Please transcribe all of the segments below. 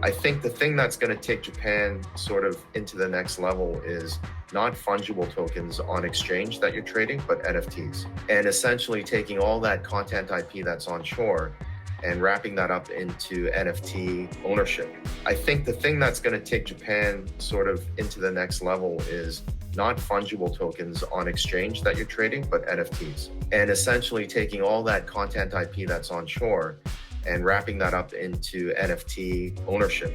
I think the thing that's going to take Japan sort of into the next level is not fungible tokens on exchange that you're trading, but NFTs. And essentially taking all that content IP that's on shore and wrapping that up into NFT ownership. I think the thing that's going to take Japan sort of into the next level is not fungible tokens on exchange that you're trading, but NFTs. And essentially taking all that content IP that's on shore and wrapping that up into NFT ownership.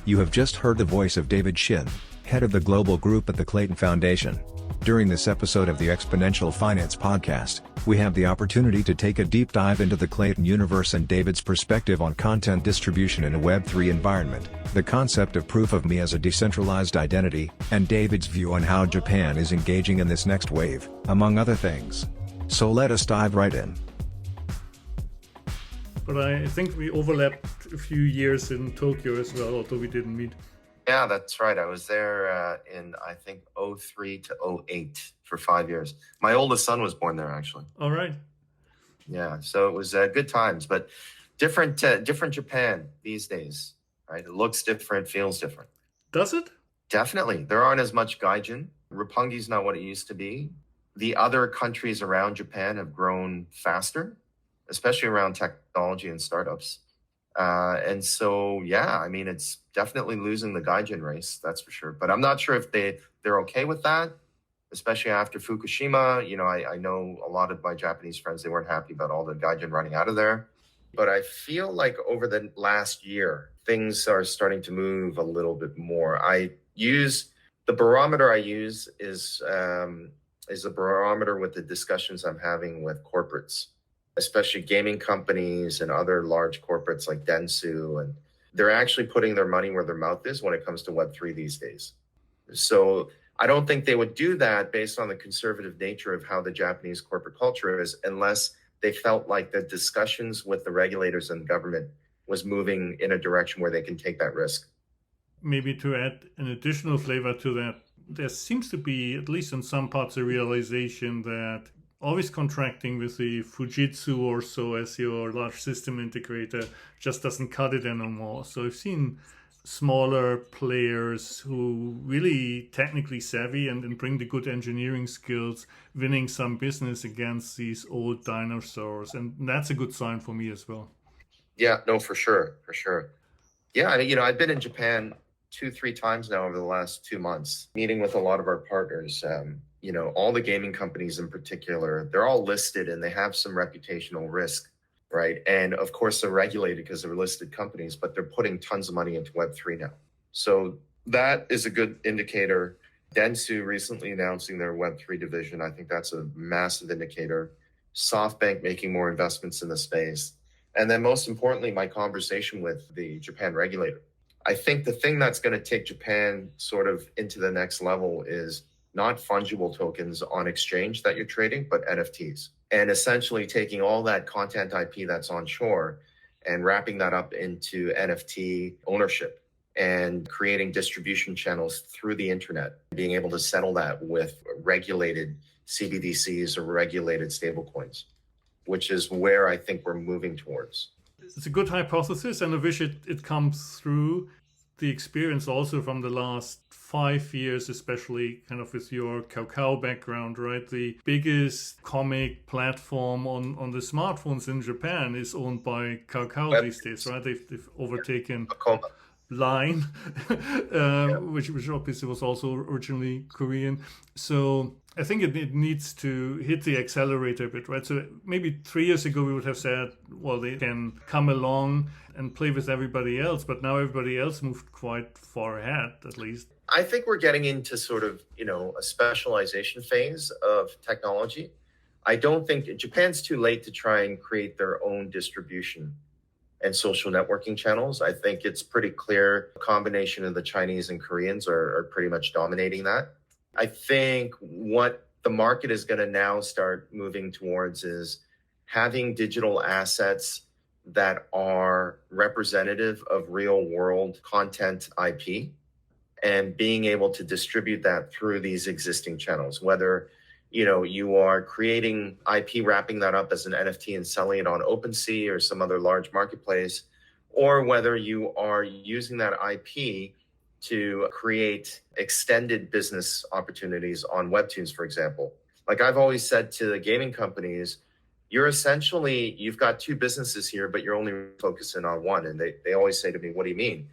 You have just heard the voice of David Shin, head of the global group at the Klaytn Foundation. During this episode of the Exponential Finance podcast, we have the opportunity to take a deep dive into the Klaytn universe and David's perspective on content distribution in a Web3 environment, the concept of proof of me as a decentralized identity, and David's view on how Japan is engaging in this next wave, among other things. So let us dive right in. But I think we overlapped a few years in Tokyo as well, although we didn't meet. Yeah, that's right. I was there in, I think, 03 to 08 for 5 years. My oldest son was born there, actually. All right. Yeah, so it was good times, but different Japan these days, right? It looks different, feels different. Does it? Definitely. There aren't as much gaijin. Roppongi's not what it used to be. The other countries around Japan have grown faster, especially around technology and startups. And so, yeah, I mean, it's definitely losing the gaijin race, that's for sure. But I'm not sure if they're okay with that, especially after Fukushima. You know, I know a lot of my Japanese friends, they weren't happy about all the gaijin running out of there. But I feel like over the last year, things are starting to move a little bit more. The barometer I use is a barometer with the discussions I'm having with corporates, especially gaming companies and other large corporates like Dentsu. And they're actually putting their money where their mouth is when it comes to Web3 these days. So I don't think they would do that based on the conservative nature of how the Japanese corporate culture is, unless they felt like the discussions with the regulators and government was moving in a direction where they can take that risk. Maybe to add an additional flavor to that, there seems to be, at least in some parts, a realization that always contracting with the Fujitsu or so as your large system integrator just doesn't cut it anymore. So I've seen smaller players who really technically savvy and bring the good engineering skills, winning some business against these old dinosaurs. And that's a good sign for me as well. Yeah, no, for sure. Yeah, I've been in Japan 2-3 times now over the last 2 months, meeting with a lot of our partners. All the gaming companies in particular, they're all listed and they have some reputational risk, right? And of course, they're regulated because they're listed companies, but they're putting tons of money into Web3 now. So that is a good indicator. Dentsu recently announcing their Web3 division. I think that's a massive indicator. SoftBank making more investments in the space. And then most importantly, my conversation with the Japan regulator. I think the thing that's going to take Japan sort of into the next level is not fungible tokens on exchange that you're trading, but NFTs. And essentially taking all that content IP that's on shore and wrapping that up into NFT ownership and creating distribution channels through the internet, being able to settle that with regulated CBDCs or regulated stablecoins, which is where I think we're moving towards. It's a good hypothesis, and I wish it comes through. The experience also from the last 5 years, especially kind of with your Kakao background, right? The biggest comic platform on the smartphones in Japan is owned by Kakao these days, right? They've overtaken Line, which obviously was also originally Korean. So I think it needs to hit the accelerator a bit, right? So maybe 3 years ago we would have said, well, they can come along and play with everybody else, but now everybody else moved quite far ahead, at least. I think we're getting into sort of, a specialization phase of technology. I don't think Japan's too late to try and create their own distribution and social networking channels. I think it's pretty clear a combination of the Chinese and Koreans are pretty much dominating that. I think what the market is going to now start moving towards is having digital assets that are representative of real world content IP and being able to distribute that through these existing channels, whether you are creating IP, wrapping that up as an NFT and selling it on OpenSea or some other large marketplace, or whether you are using that IP to create extended business opportunities on Webtoons, for example. Like I've always said to the gaming companies, you've got two businesses here, but you're only focusing on one. And they always say to me, what do you mean?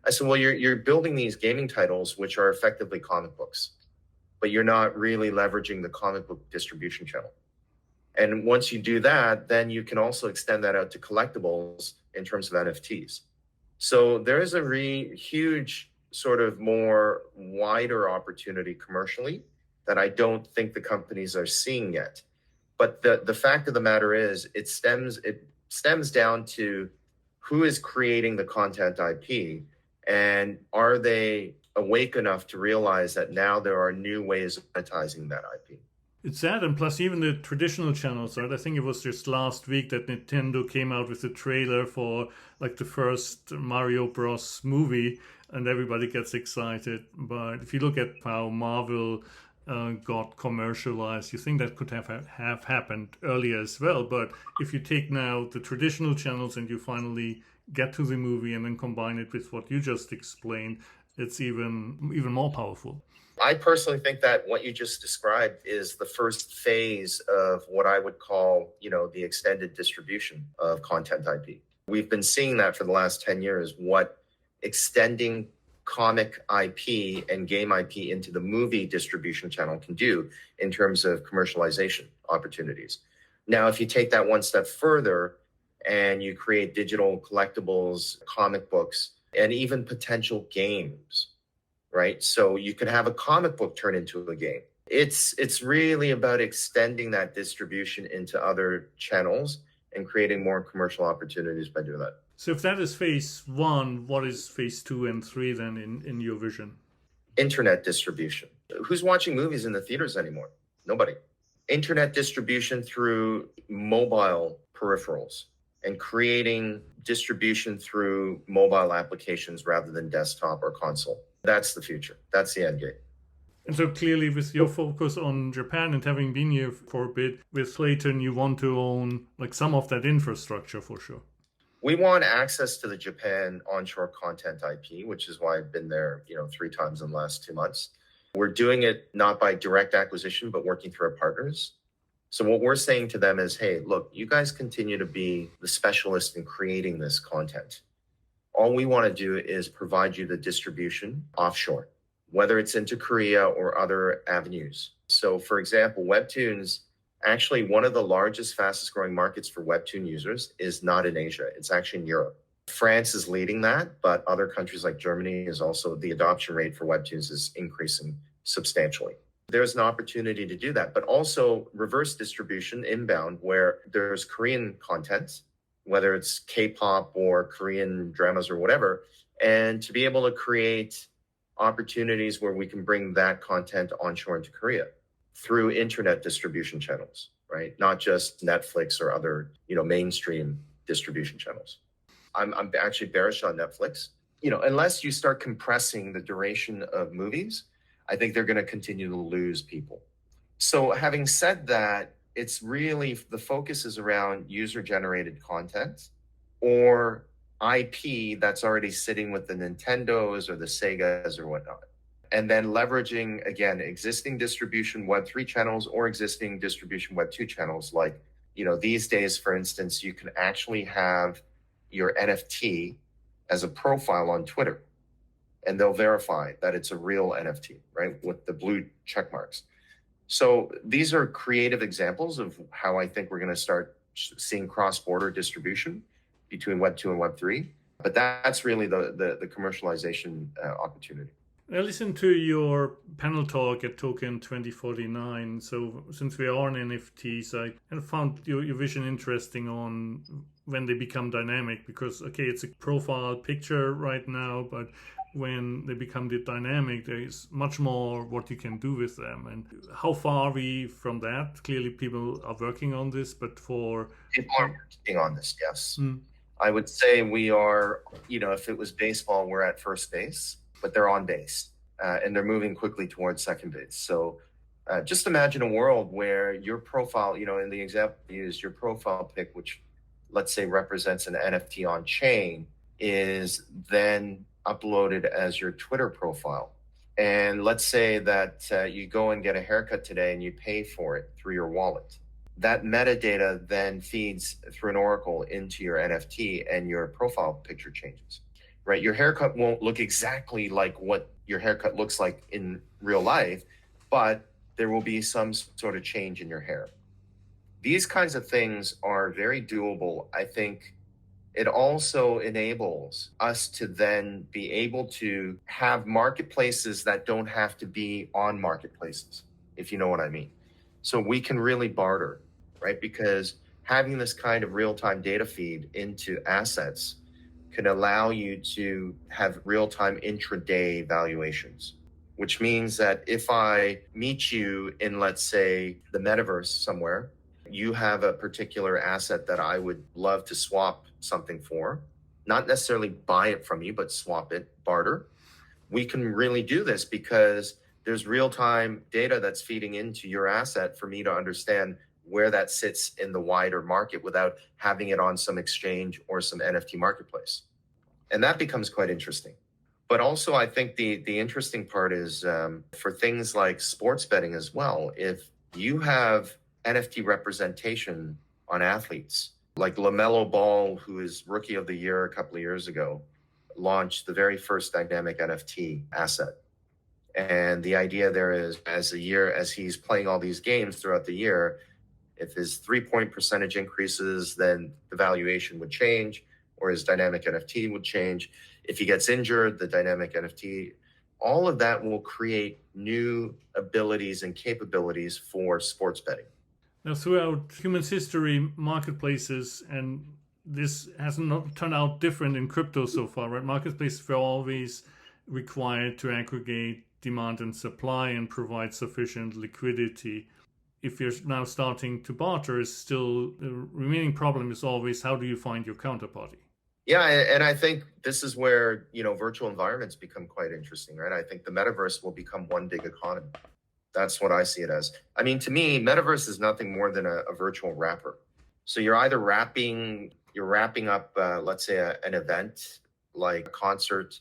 I said, well, you're building these gaming titles, which are effectively comic books, but you're not really leveraging the comic book distribution channel. And once you do that, then you can also extend that out to collectibles in terms of NFTs. So there is a huge sort of more wider opportunity commercially that I don't think the companies are seeing yet. But the fact of the matter is it stems down to who is creating the content IP, and are they awake enough to realize that now there are new ways of monetizing that IP? It's that, and plus even the traditional channels, right? I think it was just last week that Nintendo came out with a trailer for like the first Mario Bros. Movie, and everybody gets excited. But if you look at how Marvel got commercialized, you think that could have happened earlier as well. But if you take now the traditional channels and you finally get to the movie and then combine it with what you just explained, it's even more powerful. I personally think that what you just described is the first phase of what I would call, the extended distribution of content IP. We've been seeing that for the last 10 years, what extending comic IP and game IP into the movie distribution channel can do in terms of commercialization opportunities. Now, if you take that one step further and you create digital collectibles, comic books, and even potential games, right? So you could have a comic book turn into a game. It's really about extending that distribution into other channels and creating more commercial opportunities by doing that. So if that is phase one, what is phase 2 and 3 then in your vision? Internet distribution. Who's watching movies in the theaters anymore? Nobody. Internet distribution through mobile peripherals and creating distribution through mobile applications rather than desktop or console. That's the future. That's the end game. And so clearly with your focus on Japan and having been here for a bit, with Klaytn, you want to own like some of that infrastructure for sure. We want access to the Japan onshore content IP, which is why I've been there, 3 times in the last 2 months. We're doing it not by direct acquisition, but working through our partners. So what we're saying to them is, hey, look, you guys continue to be the specialist in creating this content. All we want to do is provide you the distribution offshore, whether it's into Korea or other avenues. So for example, Webtoons, actually one of the largest, fastest growing markets for Webtoon users is not in Asia. It's actually in Europe. France is leading that, but other countries like Germany is also, the adoption rate for Webtoons is increasing substantially. There's an opportunity to do that, but also reverse distribution inbound where there's Korean content, whether it's K-pop or Korean dramas or whatever, and to be able to create opportunities where we can bring that content onshore into Korea through internet distribution channels, right? Not just Netflix or other, mainstream distribution channels. I'm actually bearish on Netflix. Unless you start compressing the duration of movies, I think they're going to continue to lose people. So having said that, it's really, the focus is around user-generated content or IP that's already sitting with the Nintendos or the Segas or whatnot. And then leveraging, again, existing distribution Web3 channels or existing distribution Web2 channels. Like, these days, for instance, you can actually have your NFT as a profile on Twitter, and they'll verify that it's a real NFT, right? With the blue check marks. So these are creative examples of how I think we're going to start seeing cross-border distribution between Web2 and Web3. But that's really the commercialization opportunity. I listened to your panel talk at Token 2049. So since we are on NFTs, I kind of found your vision interesting on when they become dynamic, because, okay, it's a profile picture right now, but when they become dynamic, there is much more what you can do with them. And how far are we from that? Clearly, people are working on this, but for... People are working on this, yes. I would say we are, if it was baseball, we're at first base, but they're on base and they're moving quickly towards second base. So just imagine a world where your profile, in the example you used, your profile pic, which let's say represents an NFT on chain, is then uploaded as your Twitter profile. And let's say that you go and get a haircut today and you pay for it through your wallet. That metadata then feeds through an oracle into your NFT and your profile picture changes, right? Your haircut won't look exactly like what your haircut looks like in real life, but there will be some sort of change in your hair. These kinds of things are very doable. I think it also enables us to then be able to have marketplaces that don't have to be on marketplaces, if you know what I mean. So we can really barter, right? Because having this kind of real-time data feed into assets can allow you to have real-time intraday valuations, which means that if I meet you in, let's say, the metaverse somewhere, you have a particular asset that I would love to swap something for, not necessarily buy it from you, but swap it, barter. We can really do this because there's real-time data that's feeding into your asset for me to understand where that sits in the wider market without having it on some exchange or some NFT marketplace. And that becomes quite interesting. But also, I think the interesting part is for things like sports betting as well. If you have NFT representation on athletes, like LaMelo Ball, who is Rookie of the Year a couple of years ago, launched the very first dynamic NFT asset. And the idea there is, as he's playing all these games throughout the year, if his 3-point percentage increases, then the valuation would change, or his dynamic NFT would change. If he gets injured, the dynamic NFT, all of that will create new abilities and capabilities for sports betting. Now, throughout human history, marketplaces, and this has not turned out different in crypto so far, right? Marketplaces were always required to aggregate demand and supply and provide sufficient liquidity. If you're now starting to barter, still the remaining problem is always how do you find your counterparty? Yeah, and I think this is where, virtual environments become quite interesting, right? I think the metaverse will become one big economy. That's what I see it as. I mean, to me, metaverse is nothing more than a virtual wrapper. So you're either wrapping up, let's say, an event like a concert,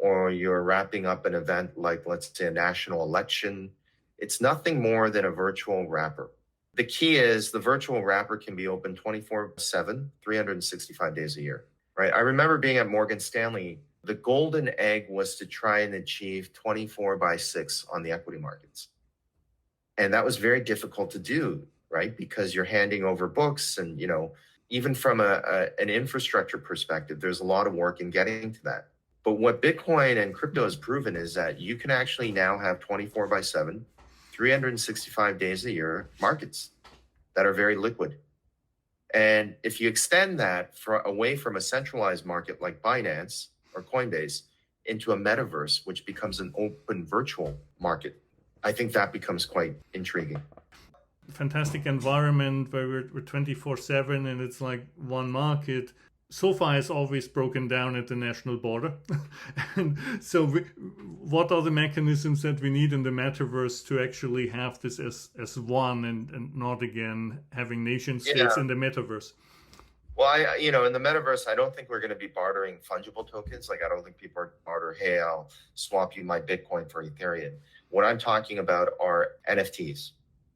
or you're wrapping up an event like, let's say, a national election. It's nothing more than a virtual wrapper. The key is the virtual wrapper can be open 24/7, 365 days a year, right? I remember being at Morgan Stanley. The golden egg was to try and achieve 24/6 on the equity markets. And that was very difficult to do, right? Because you're handing over books and, even from an infrastructure perspective, there's a lot of work in getting to that. But what Bitcoin and crypto has proven is that you can actually now have 24/7, 365 days a year markets that are very liquid. And if you extend that away from a centralized market like Binance or Coinbase into a metaverse, which becomes an open virtual market, I think that becomes quite intriguing. Fantastic environment where we're 24/7 and it's like one market. SoFi is always broken down at the national border. And so what are the mechanisms that we need in the metaverse to actually have this as one and not, again, having nation states in the metaverse? Well, in the metaverse, I don't think we're going to be bartering fungible tokens. Like, I don't think people are barter, hey, I'll swap you my Bitcoin for Ethereum. What I'm talking about are NFTs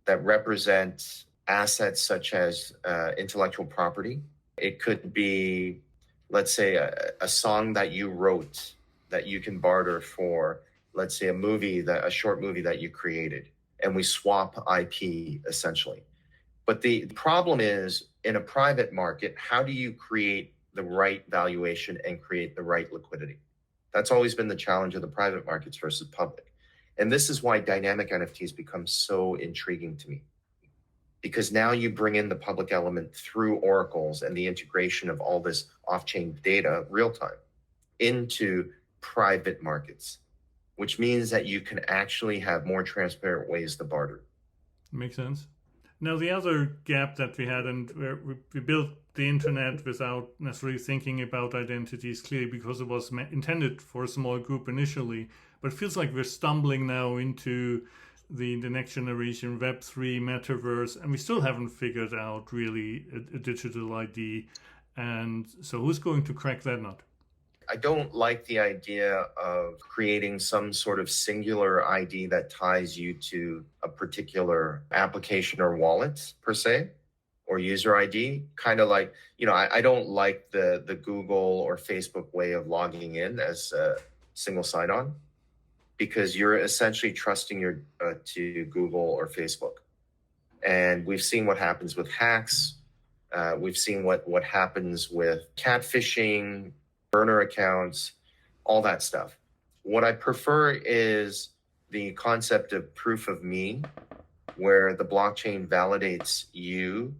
that represent assets such as intellectual property. It could be, let's say, a song that you wrote that you can barter for, let's say, a short movie that you created, and we swap IP essentially. But the problem is, in a private market, how do you create the right valuation and create the right liquidity? That's always been the challenge of the private markets versus public. And this is why dynamic NFTs become so intriguing to me. Because now you bring in the public element through oracles and the integration of all this off-chain data real time into private markets, which means that you can actually have more transparent ways to barter. Makes sense. Now, the other gap that we had, and where we built the internet without necessarily thinking about identities clearly because it was intended for a small group initially, but it feels like we're stumbling now into the next generation Web3 metaverse, and we still haven't figured out really a digital ID. And so who's going to crack that nut? don't like the idea of creating some sort of singular ID that ties you to a particular application or wallet per se, or user ID. Kind of like, I don't like the Google or Facebook way of logging in as a single sign-on, because you're essentially trusting your to Google or Facebook. And we've seen what happens with hacks. We've seen what happens with catfishing, burner accounts, all that stuff. What I prefer is the concept of proof of me, where the blockchain validates you,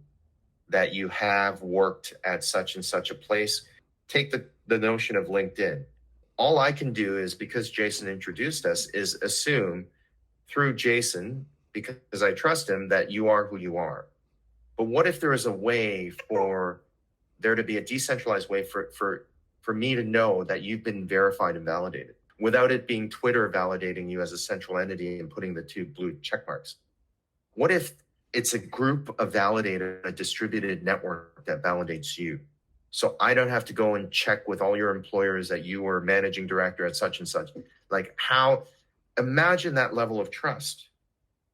that you have worked at such and such a place. Take the notion of LinkedIn. All I can do is, because Jason introduced us, is assume through Jason, because I trust him, that you are who you are. But what if there is a way for there to be a decentralized way for me to know that you've been verified and validated, without it being Twitter validating you as a central entity and putting the 2 blue check marks? What if it's a group of validated, a distributed network that validates you? So I don't have to go and check with all your employers that you were managing director at such and such. Like, imagine that level of trust,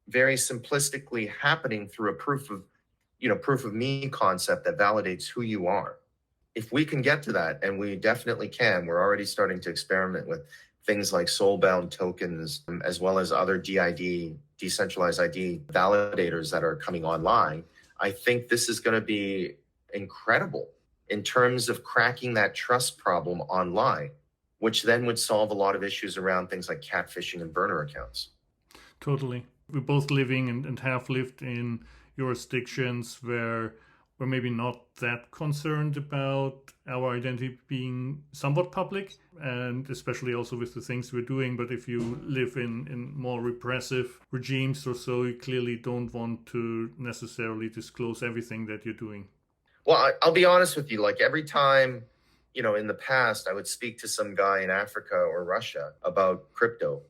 very simplistically happening through a proof of me concept that validates who you are. If we can get to that, and we definitely can, we're already starting to experiment with things like soul-bound tokens, as well as other DID, decentralized ID validators that are coming online. I think this is going to be incredible in terms of cracking that trust problem online, which then would solve a lot of issues around things like catfishing and burner accounts. Totally. We're both living and have lived in jurisdictions where we're maybe not that concerned about our identity being somewhat public, and especially also with the things we're doing. But if you live in more repressive regimes or so, you clearly don't want to necessarily disclose everything that you're doing. Well, I'll be honest with you, like every time, in the past, I would speak to some guy in Africa or Russia about crypto.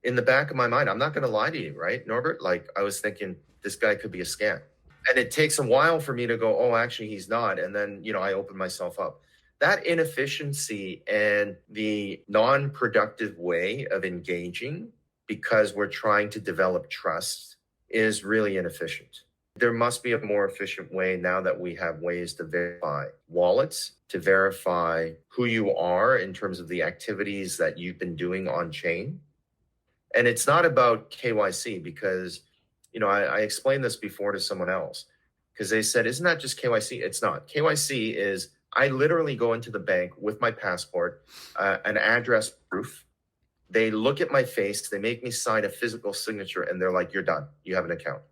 In the back of my mind, I'm not going to lie to you, right, Norbert? Like, I was thinking this guy could be a scam. And it takes a while for me to go, oh, actually, he's not. And then, I open myself up. That inefficiency and the non-productive way of engaging, because we're trying to develop trust, is really inefficient. There must be a more efficient way now that we have ways to verify wallets, to verify who you are in terms of the activities that you've been doing on chain. And it's not about KYC, because, I explained this before to someone else, because they said, isn't that just KYC? It's not. KYC is, I literally go into the bank with my passport, an address proof. They look at my face, they make me sign a physical signature, and they're like, you're done. You have an account.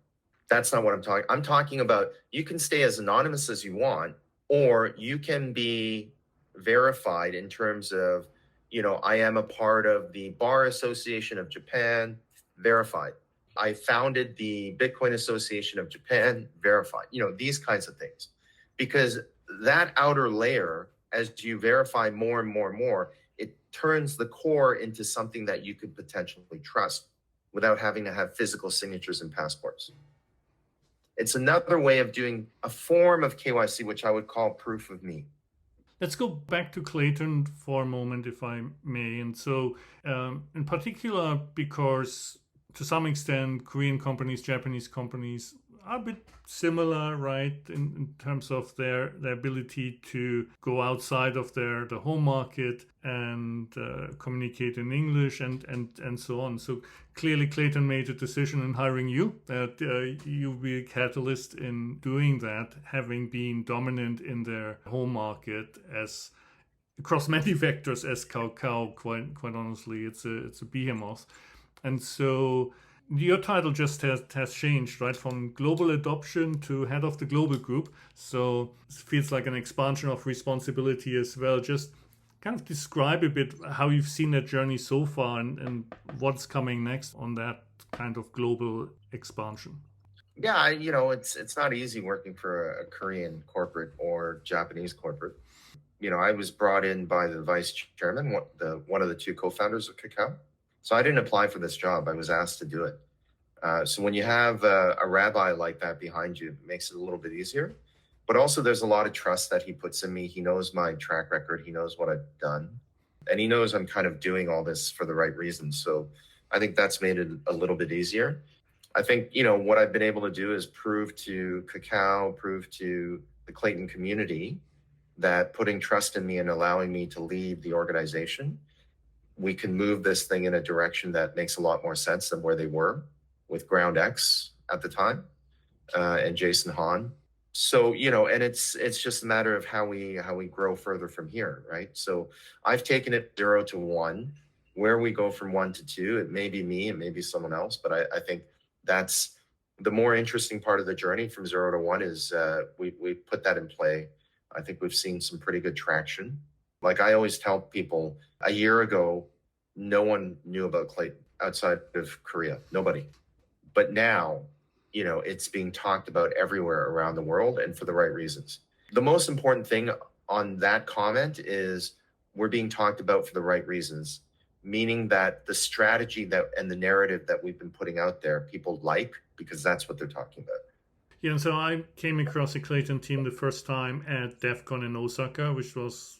That's not what I'm talking. I'm talking about, you can stay as anonymous as you want, or you can be verified in terms of, I am a part of the Bar Association of Japan, verified. I founded the Bitcoin Association of Japan, verified. These kinds of things. Because that outer layer, as you verify more and more and more, it turns the core into something that you could potentially trust without having to have physical signatures and passports. It's another way of doing a form of KYC, which I would call proof of me. Let's go back to Klaytn for a moment, if I may. And so, in particular, because to some extent, Korean companies, Japanese companies are a bit similar, right, in terms of their ability to go outside of the home market and communicate in English and so on. So clearly Klaytn made a decision in hiring you that you'll be a catalyst in doing that, having been dominant in their home market as across many vectors as Kakao. Quite honestly, it's a behemoth. And so your title just has changed, right? From global adoption to head of the global group. So it feels like an expansion of responsibility as well. Just kind of describe a bit how you've seen that journey so far and what's coming next on that kind of global expansion. Yeah, it's not easy working for a Korean corporate or Japanese corporate. I was brought in by the vice chairman, one of the 2 co-founders of Kakao. So I didn't apply for this job. I was asked to do it. So when you have a rabbi like that behind you, it makes it a little bit easier. But also there's a lot of trust that he puts in me. He knows my track record. He knows what I've done. And he knows I'm kind of doing all this for the right reasons. So I think that's made it a little bit easier. I think, what I've been able to do is prove to Kakao, prove to the Klaytn community that putting trust in me and allowing me to lead the organization, we can move this thing in a direction that makes a lot more sense than where they were with Ground X at the time, and Jason Hahn. So, and it's just a matter of how we grow further from here, right? So I've taken it 0 to 1. Where we go from 1 to 2, it may be me, it may be someone else, but I think that's the more interesting part of the journey from 0 to 1 is we put that in play. I think we've seen some pretty good traction. Like I always tell people, a year ago, no one knew about Klaytn outside of Korea, nobody. But now, it's being talked about everywhere around the world and for the right reasons. The most important thing on that comment is we're being talked about for the right reasons, meaning that the strategy and the narrative that we've been putting out there, people like, because that's what they're talking about. Yeah, and so I came across the Klaytn team the first time at DEF CON in Osaka, which was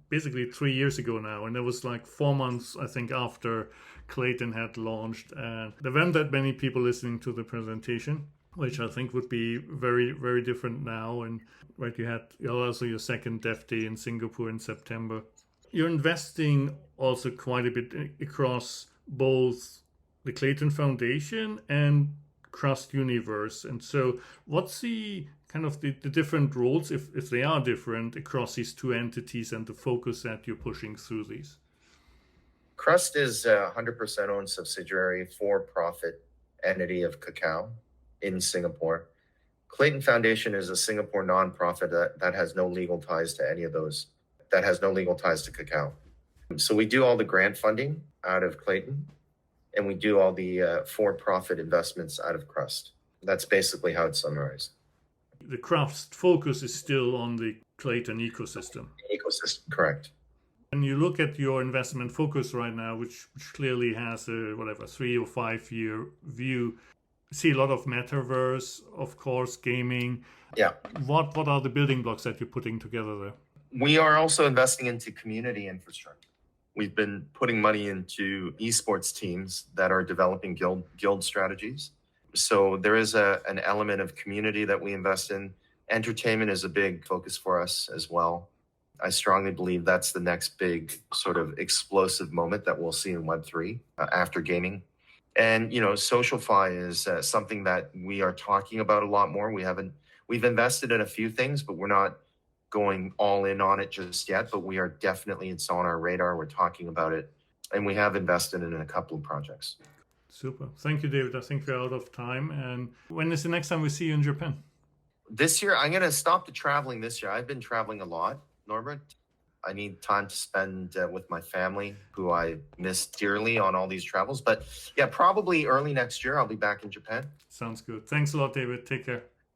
basically 3 years ago now. And it was like 4 months, I think, after Klaytn had launched. And there weren't that many people listening to the presentation, which I think would be very, very different now. And right, you had also your second DEF Day in Singapore in September. You're investing also quite a bit across both the Klaytn Foundation and Crust Universe. And so what's the kind of the different roles, if they are different, across these two entities and the focus that you're pushing through these? Crust is a 100% owned subsidiary for-profit entity of Kakao in Singapore. Klaytn Foundation is a Singapore nonprofit that has no legal ties to any of those, that has no legal ties to Kakao. So we do all the grant funding out of Klaytn, and we do all the for-profit investments out of Crust. That's basically how it's summarized. The Crust focus is still on the Klaytn ecosystem. Ecosystem, correct. When you look at your investment focus right now, which clearly has a 3 or 5 year view, see a lot of metaverse, of course, gaming. Yeah. What are the building blocks that you're putting together there? We are also investing into community infrastructure. We've been putting money into esports teams that are developing guild strategies. So there is an element of community that we invest in. Entertainment is a big focus for us as well. I strongly believe that's the next big sort of explosive moment that we'll see in Web3 after gaming. And, SocialFi is something that we are talking about a lot more. We've invested in a few things, but we're not going all in on it just yet. But we are definitely, it's on our radar. We're talking about it. And we have invested in a couple of projects. Super. Thank you, David. I think we're out of time. And when is the next time we see you in Japan? This year, I'm going to stop the traveling this year. I've been traveling a lot, Norbert. I need time to spend with my family, who I miss dearly on all these travels. But yeah, probably early next year, I'll be back in Japan. Sounds good. Thanks a lot, David. Take care.